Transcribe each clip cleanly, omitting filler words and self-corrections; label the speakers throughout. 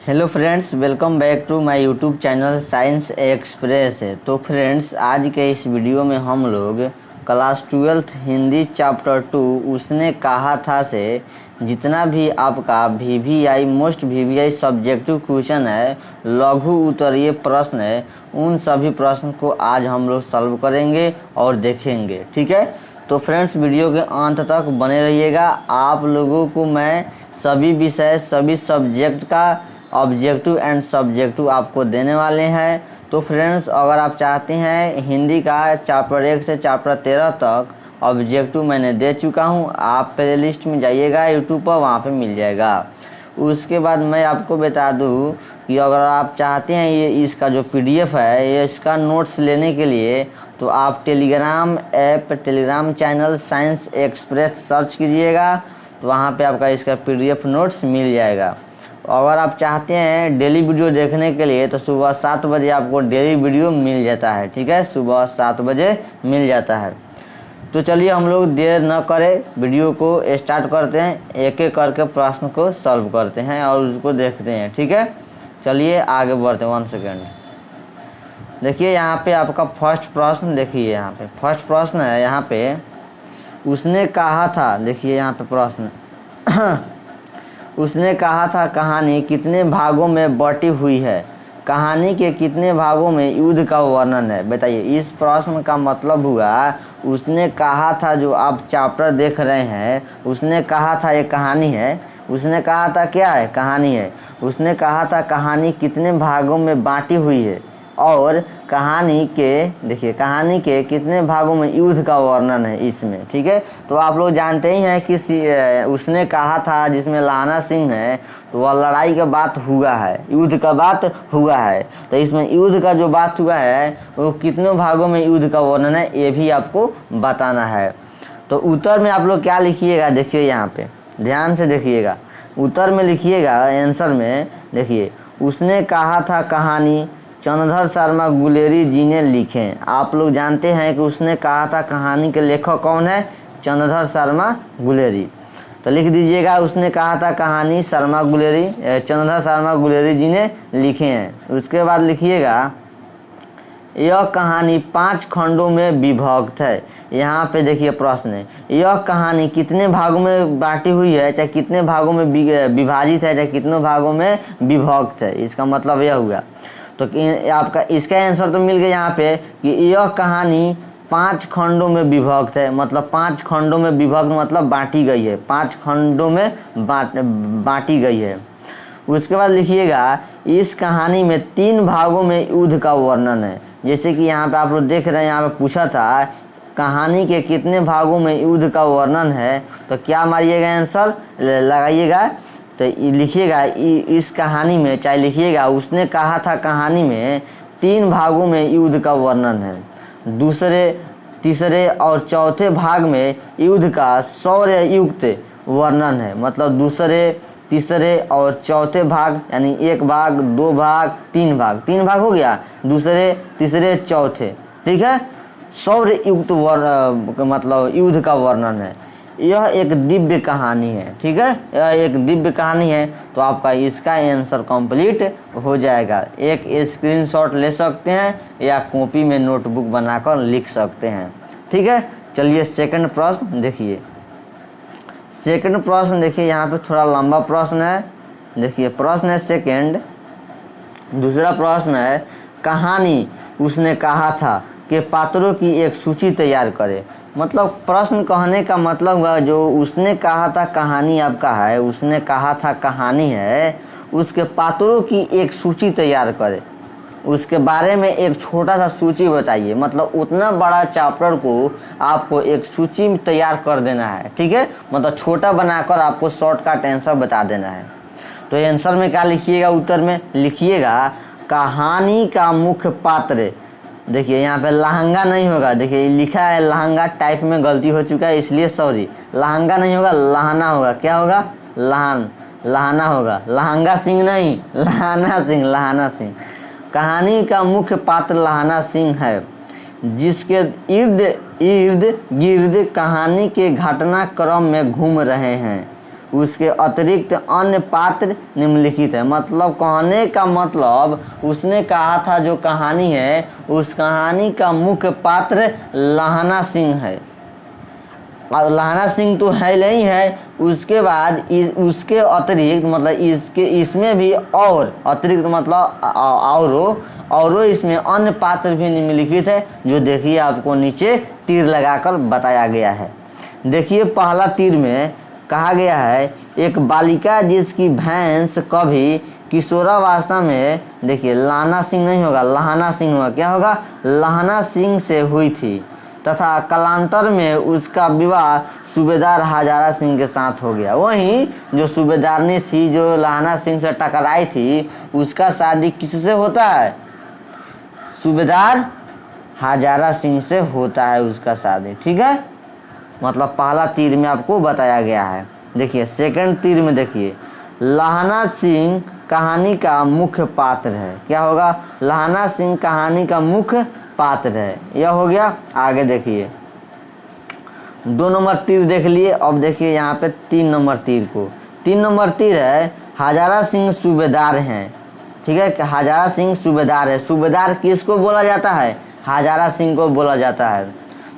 Speaker 1: Hello friends, welcome back to my YouTube channel science express. तो friends, आज के इस वीडियो में हम लोग क्लास 12th हिंदी चैप्टर 2 उसने कहा था से जितना भी आपका VVI most VVI subjective question है, लघु उत्तरीय प्रश्न है, उन सभी प्रश्न को आज हम लोग सॉल्व करेंगे और देखेंगे। ठीक है, तो फ्रेंड्स वीडियो के अंत तक बने रहिएगा। आप लोगों को मैं सभी विषय सभी सब्जेक्ट का ऑब्जेक्टिव एंड सब्जेक्टिव आपको देने वाले हैं। तो फ्रेंड्स, अगर आप चाहते हैं हिंदी का चैप्टर 1 से चैप्टर 13 तक ऑब्जेक्टिव मैंने दे चुका हूं, आप प्ले लिस्ट में जाइएगा यूट्यूब पर, वहां पे मिल जाएगा। उसके बाद मैं आपको बता दूं कि अगर आप चाहते हैं ये इसका जो पीडीएफ है ये इसका नोट्स लेने के लिए, तो आप Telegram app Telegram channel science express search कीजिएगा, तो वहाँ पे आपका इसका पीडीएफ नोट्स मिल जाएगा। अगर आप चाहते हैं डेली वीडियो देखने के लिए तो सुबह 7 बजे आपको डेली वीडियो मिल जाता है। ठीक है, सुबह 7 बजे मिल जाता है। तो चलिए हम लोग देर न करें, वीडियो को स्टार्ट करते हैं, एक एक करके प्रश्न को सॉल्व करते हैं और उसको देखते हैं। ठीक है, चलिए आगे बढ़ते हैं। 1 सेकेंड। देखिए यहाँ पे आपका फर्स्ट प्रश्न, देखिए यहाँ पे फर्स्ट प्रश्न है। यहाँ पे उसने कहा था, देखिए यहाँ पे प्रश्न उसने कहा था कहानी कितने भागों में बटी हुई है? कहानी के कितने भागों में युद्ध का वर्णन है? बताइए। इस प्रश्न का मतलब हुआ उसने कहा था, जो आप चैप्टर देख रहे हैं, उसने कहा था ये कहानी है। उसने कहा था क्या है? कहानी है। उसने कहा था कहानी कितने भागों में बांटी हुई है, और कहानी के, देखिए कहानी के कितने भागों में युद्ध का वर्णन है इसमें। ठीक है, तो आप लोग जानते ही हैं कि उसने कहा था जिसमें लाना सिंह है, तो वह लड़ाई का बात हुआ है, युद्ध का बात हुआ है। तो इसमें युद्ध का जो बात हुआ है वो कितने भागों में युद्ध का वर्णन है ये भी आपको बताना है। तो उत्तर में आप लोग क्या लिखिएगा, देखिए यहाँ पे ध्यान से देखिएगा। उत्तर में लिखिएगा, आंसर में देखिए, उसने कहा था कहानी चंद्रधर शर्मा गुलेरी जी ने लिखे। आप लोग जानते हैं कि उसने कहा था कहानी के लेखक कौन है? चंद्रधर शर्मा गुलेरी। तो लिख दीजिएगा, उसने कहा था कहानी चंद्रधर शर्मा गुलेरी जी ने लिखे हैं। उसके बाद लिखिएगा, यह कहानी 5 खंडों में विभक्त है। यहाँ पे देखिए प्रश्न है, यह कहानी कितने भागों में बांटी हुई है, चाहे कितने भागों में विभाजित है, चाहे कितने भागों में विभक्त है। इसका मतलब यह हुआ। तो आपका इसका आंसर तो मिल गया यहाँ पे कि यह कहानी 5 खंडों में विभक्त है। मतलब 5 खंडों में विभक्त मतलब बांटी गई है, 5 खंडों में बांटी गई है। उसके बाद लिखिएगा, इस कहानी में 3 भागों में युद्ध का वर्णन है। जैसे कि यहाँ पे आप लोग देख रहे हैं, यहाँ पे पूछा था कहानी के कितने भागों में युद्ध का वर्णन है, तो क्या मारिएगा आंसर लगाइएगा। तो लिखिएगा इस कहानी में, चाहे लिखिएगा उसने कहा था कहानी में 3 भागों में युद्ध का वर्णन है। दूसरे, तीसरे और चौथे भाग में युद्ध का शौर्य युक्त वर्णन है। मतलब दूसरे, तीसरे और चौथे भाग, यानी 1 भाग, 2 भाग, 3 भाग, 3 भाग हो गया, दूसरे, तीसरे, चौथे। ठीक है, शौर्य युक्त मतलब युद्ध का वर्णन है। यह एक दिव्य कहानी है। ठीक है, यह एक दिव्य कहानी है। तो आपका इसका आंसर कंप्लीट हो जाएगा। एक स्क्रीनशॉट ले सकते हैं या कॉपी में नोटबुक बनाकर लिख सकते हैं। ठीक है, चलिए सेकंड प्रश्न देखिए। सेकंड प्रश्न देखिए, यहाँ पे थोड़ा लंबा प्रश्न है। देखिए प्रश्न है सेकंड। दूसरा प्रश्न है, कहानी उसने कहा था कि पात्रों की एक सूची तैयार करें। मतलब प्रश्न कहने का मतलब हुआ जो उसने कहा था कहानी आपका है, उसने कहा था कहानी है, उसके पात्रों की एक सूची तैयार करें, उसके बारे में एक छोटा सा सूची बताइए। मतलब उतना बड़ा चैप्टर को आपको एक सूची तैयार कर देना है। ठीक है, मतलब छोटा बनाकर आपको शॉर्टकट आंसर बता देना है। तो आंसर में क्या लिखिएगा? उत्तर में लिखिएगा, कहानी का मुख्य पात्र, देखिए यहाँ पे लहंगा नहीं होगा, देखिए लिखा है लहंगा, टाइप में गलती हो चुका है इसलिए सॉरी। लहंगा नहीं होगा, लहाना होगा। क्या होगा? लहाना होगा। लहंगा सिंह नहीं, लहाना सिंह, लहाना सिंह। कहानी का मुख्य पात्र लहाना सिंह है, जिसके इर्द गिर्द कहानी के घटनाक्रम में घूम रहे हैं। उसके अतिरिक्त अन्य पात्र निम्नलिखित है। मतलब कहने का मतलब उसने कहा था जो कहानी है उस कहानी का मुख्य पात्र लहाना सिंह है। और लहाना सिंह तो है नहीं है, उसके बाद उसके अतिरिक्त मतलब इसमें भी और अतिरिक्त मतलब औरों इसमें अन्य पात्र भी निम्नलिखित है, जो देखिए आपको नीचे तीर लगाकर बताया गया है। देखिए पहला तीर में कहा गया है एक बालिका जिसकी भैंस कभी किशोरावस्था में, देखिए लाना सिंह नहीं होगा, लहाना सिंह होगा। क्या होगा? लहाना सिंह से हुई थी तथा कालांतर में उसका विवाह सूबेदार हजारा सिंह के साथ हो गया। वहीं जो सूबेदारनी थी जो लहाना सिंह से टकराई थी उसका शादी किससे होता है? सूबेदार हजारा सिंह से होता है उसका शादी। ठीक है, मतलब पहला तीर में आपको बताया गया है। देखिए सेकंड तीर में देखिए लहाना सिंह कहानी का मुख्य पात्र है। क्या होगा? लहाना सिंह कहानी का मुख्य पात्र है, यह हो गया। आगे देखिए 2 नंबर तीर देख लिए। अब देखिए यहाँ पे 3 नंबर तीर को। 3 नंबर तीर है हजारा सिंह सूबेदार हैं। ठीक है, हजारा सिंह सूबेदार है। सूबेदार किसको बोला जाता है? हजारा सिंह को बोला जाता है।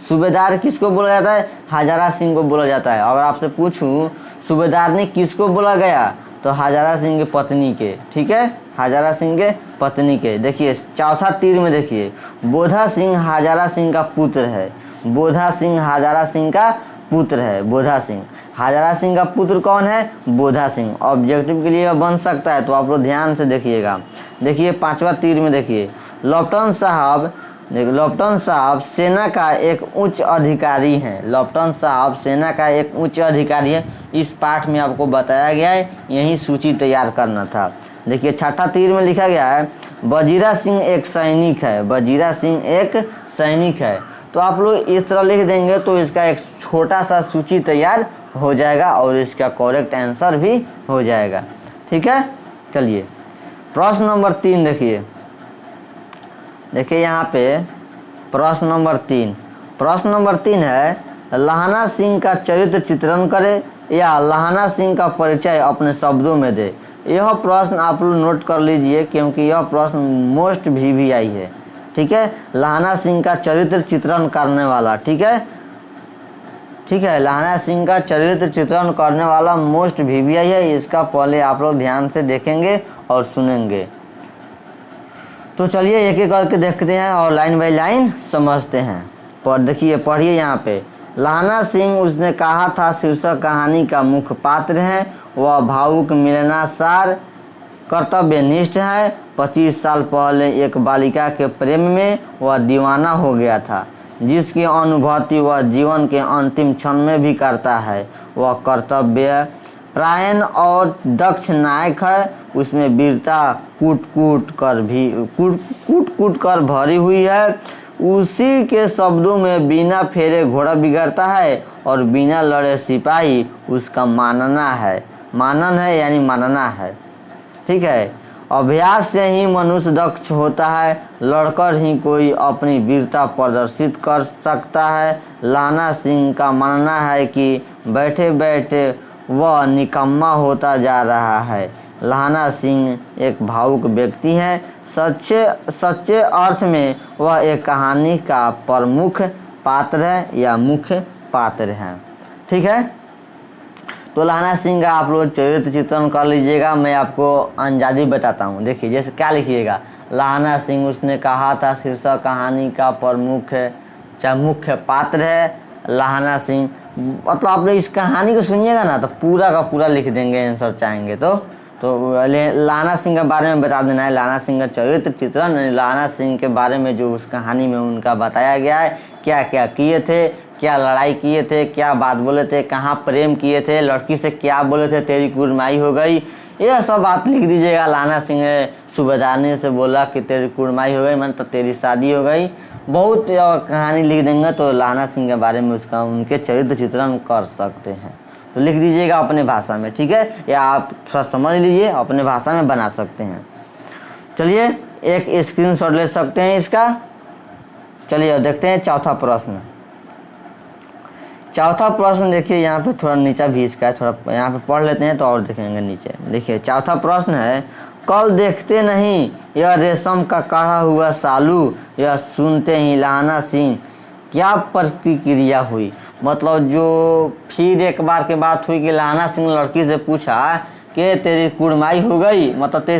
Speaker 1: सूबेदार किसको बोला जाता है? हजारा सिंह को बोला जाता है। अगर आपसे पूछूं सूबेदार ने किसको बोला गया तो हजारा सिंह की पत्नी के। ठीक है, हजारा सिंह के पत्नी के। देखिए चौथा तीर में देखिए बोधा सिंह हजारा सिंह का पुत्र है। बोधा सिंह हजारा सिंह का पुत्र है। बोधा सिंह हजारा सिंह का पुत्र कौन है? बोधा सिंह। ऑब्जेक्टिव के लिए बन सकता है तो आप लोग ध्यान से देखिएगा। देखिए 5वां तीर में देखिए लेफ्टिनेंट साहब सेना का एक उच्च अधिकारी हैं। लेफ्टिनेंट साहब सेना का एक उच्च अधिकारी है। इस पाठ में आपको बताया गया है, यही सूची तैयार करना था। देखिए 6ठा तीर में लिखा गया है वजीरा सिंह एक सैनिक है। वजीरा सिंह एक सैनिक है। तो आप लोग इस तरह लिख देंगे तो इसका एक छोटा सा सूची तैयार हो जाएगा और इसका करेक्ट आंसर भी हो जाएगा। ठीक है, चलिए प्रश्न नंबर 3 देखिए। देखिए यहाँ पे प्रश्न नंबर 3। प्रश्न नंबर 3 है लहाना सिंह का चरित्र चित्रण करे या लहाना सिंह का परिचय अपने शब्दों में दे। यह प्रश्न आप लोग नोट कर लीजिए क्योंकि यह प्रश्न मोस्ट VVI है। ठीक है, लहाना सिंह का चरित्र चित्रण करने वाला। ठीक है, लहाना सिंह का चरित्र चित्रण करने वाला मोस्ट VVI है। इसका पहले आप लोग ध्यान से देखेंगे और सुनेंगे। तो चलिए एक एक करके देखते हैं और लाइन बाय लाइन समझते हैं। पर देखिए पढ़िए यहाँ पे लहाना सिंह उसने कहा था शीर्षक कहानी का मुख्य पात्र है। वह भावुक मिलनासार कर्तव्यनिष्ठ है। 25 साल पहले एक बालिका के प्रेम में वह दीवाना हो गया था जिसकी अनुभूति वह जीवन के अंतिम क्षण में भी करता है। वह कर्तव्य प्रायण और दक्ष नायक है। उसमें वीरता कूट कूट कर भरी हुई है। उसी के शब्दों में बिना फेरे घोड़ा बिगड़ता है और बिना लड़े सिपाही उसका मानना है। मानन है यानी मानना है। ठीक है, अभ्यास से ही मनुष्य दक्ष होता है। लड़कर ही कोई अपनी वीरता प्रदर्शित कर सकता है। लहाना सिंह का मानना है कि बैठे बैठे वह निकम्मा होता जा रहा है। लहाना सिंह एक भावुक व्यक्ति है। सच्चे अर्थ में वह एक कहानी का प्रमुख पात्र है या मुख्य पात्र है। ठीक है, तो लहाना सिंह का आप लोग चरित्र चित्रण कर लीजिएगा। मैं आपको अंदाज़ी बताता हूँ। देखिए जैसे क्या लिखिएगा लहाना सिंह उसने कहा था शीर्षक कहानी का प्रमुख चाहे मुख्य पात्र है। लहाना सिंह मतलब आप लोग इस कहानी को सुनिएगा ना तो पूरा का पूरा लिख देंगे आंसर चाहेंगे तो लहाना सिंह के बारे में बता देना है। लहाना सिंह का चरित्र चित्रण लहाना सिंह के बारे में जो उस कहानी में उनका बताया गया है, क्या क्या किए थे, क्या लड़ाई किए थे, क्या बात बोले थे, कहाँ प्रेम किए थे, लड़की से क्या बोले थे तेरी कुड़माई हो गई, यह सब बात लिख दीजिएगा। लहाना सिंह सूबेदारनी से बोला कि तेरी कुड़माई हो गई मतलब तो तेरी शादी हो गई। बहुत कहानी लिख देंगे तो लहाना सिंह के बारे में उसका उनके चरित्र चित्रण कर सकते हैं। तो लिख दीजिएगा अपने भाषा में। ठीक है, या आप थोड़ा समझ लीजिए अपने भाषा में बना सकते हैं। चलिए एक स्क्रीनशॉट ले सकते हैं इसका। चलिए देखते हैं चौथा प्रश्न। चौथा प्रश्न देखिए, यहाँ पे थोड़ा नीचा भी इसका है, थोड़ा यहाँ पे पढ़ लेते हैं तो और देखेंगे नीचे। देखिए चौथा प्रश्न है, कल देखते नहीं यह रेशम का काढ़ा हुआ सालू, यह सुनते ही लहाना सिंह क्या प्रतिक्रिया हुई। मतलब जो फिर एक बार के बात हुई कि लहाना सिंह लड़की से पूछा कि तेरी कुड़माई हो गई, मतलब तेरी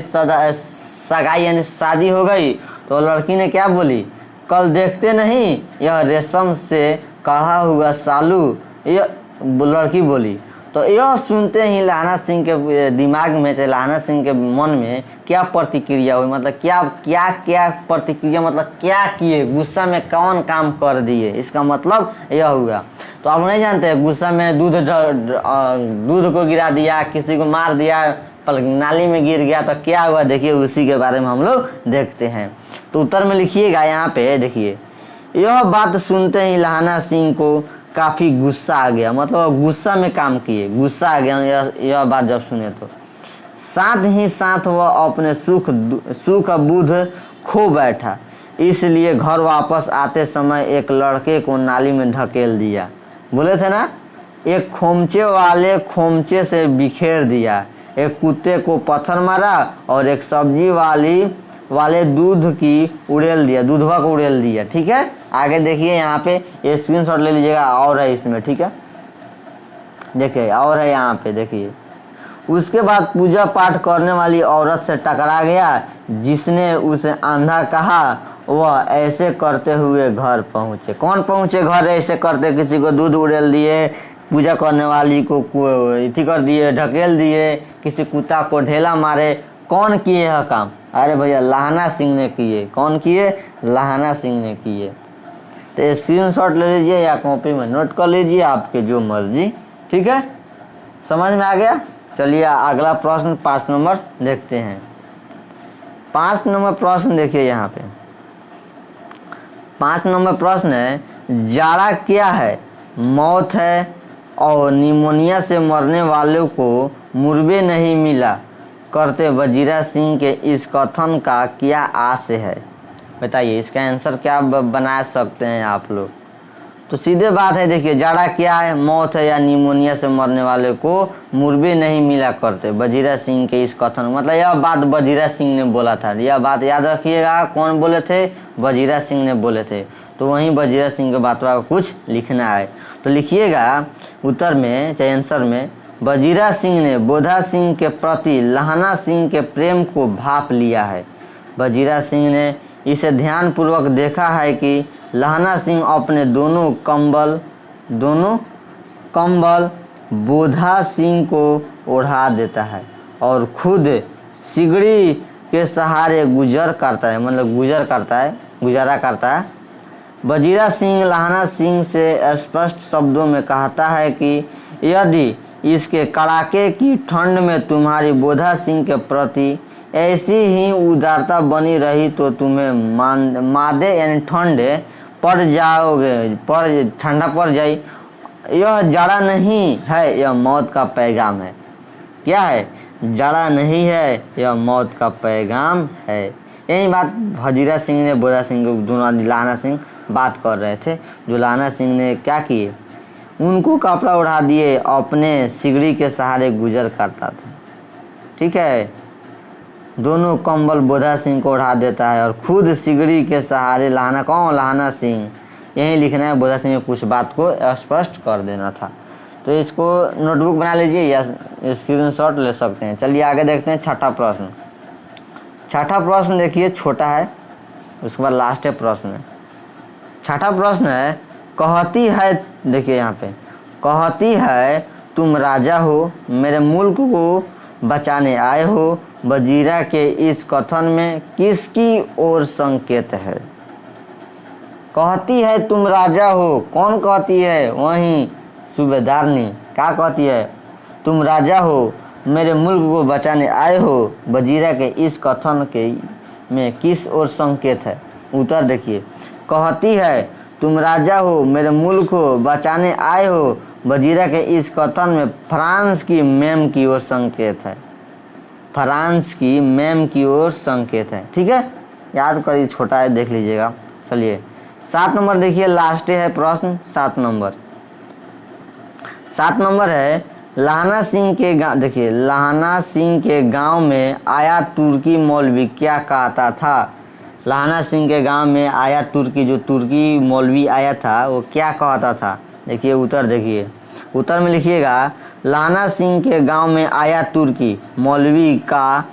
Speaker 1: सगाई यानी शादी हो गई। तो लड़की ने क्या बोली, कल देखते नहीं यह रेशम से काढ़ा हुआ सालू, यह लड़की बोली। तो यह सुनते ही लहाना सिंह के दिमाग में, लहाना सिंह के मन में क्या प्रतिक्रिया हुई, मतलब क्या क्या क्या प्रतिक्रिया, मतलब क्या किए, गुस्सा में कौन काम कर दिए, इसका मतलब यह हुआ। तो आप नहीं जानते, गुस्सा में दूध को गिरा दिया, किसी को मार दिया, नाली में गिर गया तो क्या हुआ, देखिए उसी के बारे में हम लोग देखते हैं। तो उत्तर में लिखिएगा यहाँ पे, देखिए यह बात सुनते ही लहाना सिंह को काफी गुस्सा आ गया, मतलब गुस्सा में काम किए, गुस्सा आ गया यह बात जब सुने तो। साथ ही साथ वह अपने सुख बुध खो बैठा, इसलिए घर वापस आते समय एक लड़के को नाली में ढकेल दिया। बोले थे ना, एक खोमचे वाले खोमचे से बिखेर दिया, एक कुत्ते को पत्थर मारा और एक सब्जी वाले दूध की उड़ेल दिया, दूधवा को उड़ेल दिया। ठीक है, आगे देखिए यहाँ पे ये स्क्रीनशॉट ले लीजिएगा, और है इसमें। ठीक है, देखिए और है यहाँ पे, देखिए उसके बाद पूजा पाठ करने वाली औरत से टकरा गया, जिसने उसे अंधा कहा। वह ऐसे करते हुए घर पहुंचे। कौन पहुंचे घर ऐसे करते, किसी को दूध उड़ेल दिए, पूजा करने वाली को इथी कर दिए, ढकेल दिए, किसी कुत्ता को ढेला मारे। कौन किए यह काम? अरे भैया लहाना सिंह ने किए। कौन किए? लहाना सिंह ने किए। तो स्क्रीनशॉट ले लीजिए या कॉपी में नोट कर लीजिए, आपके जो मर्जी। ठीक है, समझ में आ गया। चलिए अगला प्रश्न 5 नंबर देखते हैं। 5 नंबर प्रश्न देखिए यहाँ पे। 5 नंबर प्रश्न है, जाड़ा क्या है? मौत है और निमोनिया से मरने वालों को मुर्बे नहीं मिला करते वजीरा सिंह के इस कथन का क्या आशय है? बताइए इसका आंसर क्या बना सकते हैं आप लोग। तो सीधे बात है, देखिए जाड़ा क्या है? मौत है या निमोनिया से मरने वाले को मुर्बे नहीं मिला करते वजीरा सिंह के इस कथन, मतलब यह बात वजीरा सिंह ने बोला था। यह बात याद रखिएगा, कौन बोले थे? वजीरा सिंह ने बोले थे। तो वहीं वजीरा सिंह के बात का कुछ लिखना है तो लिखिएगा उत्तर में, चाहे आंसर में, वजीरा सिंह ने बोधा सिंह के प्रति लहाना सिंह के प्रेम को भाप लिया है। वजीरा सिंह ने इसे ध्यानपूर्वक देखा है कि लहाना सिंह अपने दोनों कंबल बोधा सिंह को ओढ़ा देता है और खुद सिगड़ी के सहारे गुजारा करता है। वजीरा सिंह लहाना सिंह से स्पष्ट शब्दों में कहता है कि यदि इसके कड़ाके की ठंड में तुम्हारी बोधा सिंह के प्रति ऐसी ही उदारता बनी रही तो तुम्हें मादे यानी ठंडा पड़ जाए। यह जाड़ा नहीं है, यह मौत का पैगाम है। क्या है? जाड़ा नहीं है, यह मौत का पैगाम है। यही बात वजीरा सिंह ने बोधा सिंह को, दोनों लहाना सिंह बात कर रहे थे। जो लहाना सिंह ने क्या किए, उनको कपड़ा उड़ा दिए, अपने सिगड़ी के सहारे गुजर करता था। ठीक है, दोनों कंबल बोधा सिंह को उड़ा देता है और खुद सिगड़ी के सहारे लहाना सिंह। यही लिखना है, बोधा सिंह कुछ बात को स्पष्ट कर देना था। तो इसको नोटबुक बना लीजिए या स्क्रीनशॉट ले सकते हैं। चलिए आगे देखते हैं छठा प्रश्न। छठा प्रश्न देखिए छोटा है, उसके बाद लास्ट प्रश्न है। छठा प्रश्न है, कहती है, देखिए यहाँ पे, कहती है तुम राजा हो, मेरे मुल्क को बचाने आए हो। वजीरा के इस कथन में किसकी ओर संकेत है? कहती है तुम राजा हो, कौन कहती है? वहीं सूबेदारनी। क्या कहती है? तुम राजा हो, मेरे मुल्क को बचाने आए हो। वजीरा के इस कथन के में किस ओर संकेत है? उत्तर देखिए, कहती है तुम राजा हो, मेरे मुल्क को बचाने आए हो। वजीरा के इस कथन में फ्रांस की मेम की ओर संकेत है। फ्रांस की मेम की ओर संकेत है। ठीक है, याद करिए, छोटा है, देख लीजिएगा। चलिए 7 नंबर देखिए, लास्ट है प्रश्न 7 नंबर। 7 नंबर है लाहना सिंह के गाँव। देखिए, लाहना सिंह के गांव में आया तुर्की मौलवी क्या कहता था। लाहना सिंह के गांव में आया तुर्की, जो तुर्की मौलवी आया था वो क्या कहता था। देखिए उत्तर, देखिए उत्तर में लिखिएगा लाहना सिंह के गांव में आया तुर्की मौलवी कहा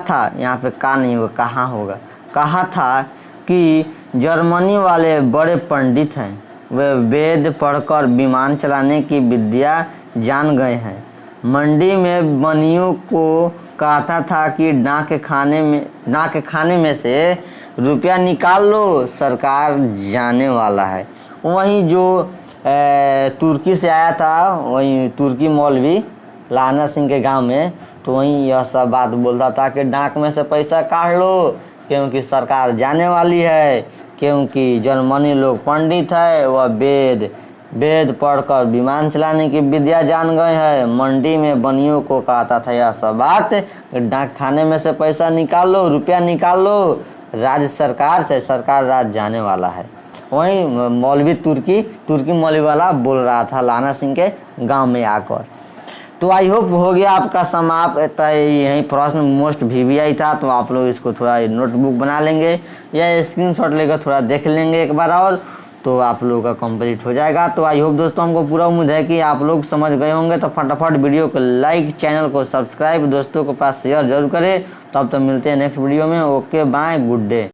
Speaker 1: था। यहाँ पे का नहीं होगा, कहाँ होगा। कहा था कि जर्मनी वाले बड़े पंडित हैं, वे वेद पढ़कर विमान चलाने की विद्या जान गए हैं। मंडी में बनियों को कहता था कि डाक के खाने में से रुपया निकाल लो, सरकार जाने वाला है। वहीं जो तुर्की से आया था, वहीं तुर्की मौलवी लाहना सिंह के गांव में, तो वहीं यह सब बात बोलता था कि डाक में से पैसा काट लो क्योंकि सरकार जाने वाली है, क्योंकि जर्मनी लोग पंडित है, वह वेद पढ़कर विमान चलाने की विद्या जान गए हैं। मंडी में बनियों को कहता था यह सब बात, डाक खाने में से पैसा निकाल लो, रुपया निकाल लो, राज्य सरकार से, सरकार राज्य जाने वाला है। वहीं मौलवी तुर्की मौलवी वाला बोल रहा था लाहना सिंह के गांव में आकर। तो आई होप हो गया आपका समाप्त। यही प्रश्न मोस्ट VVI था, तो आप लोग इसको थोड़ा नोटबुक बना लेंगे या स्क्रीनशॉट लेकर थोड़ा देख लेंगे एक बार और, तो आप लोगों का कंप्लीट हो जाएगा। तो आई होप दोस्तों, हमको पूरा उम्मीद है कि आप लोग समझ गए होंगे। तो फटाफट वीडियो को लाइक, चैनल को सब्सक्राइब, दोस्तों के पास शेयर जरूर करें। तब तो मिलते हैं नेक्स्ट वीडियो में। Okay bye, good day.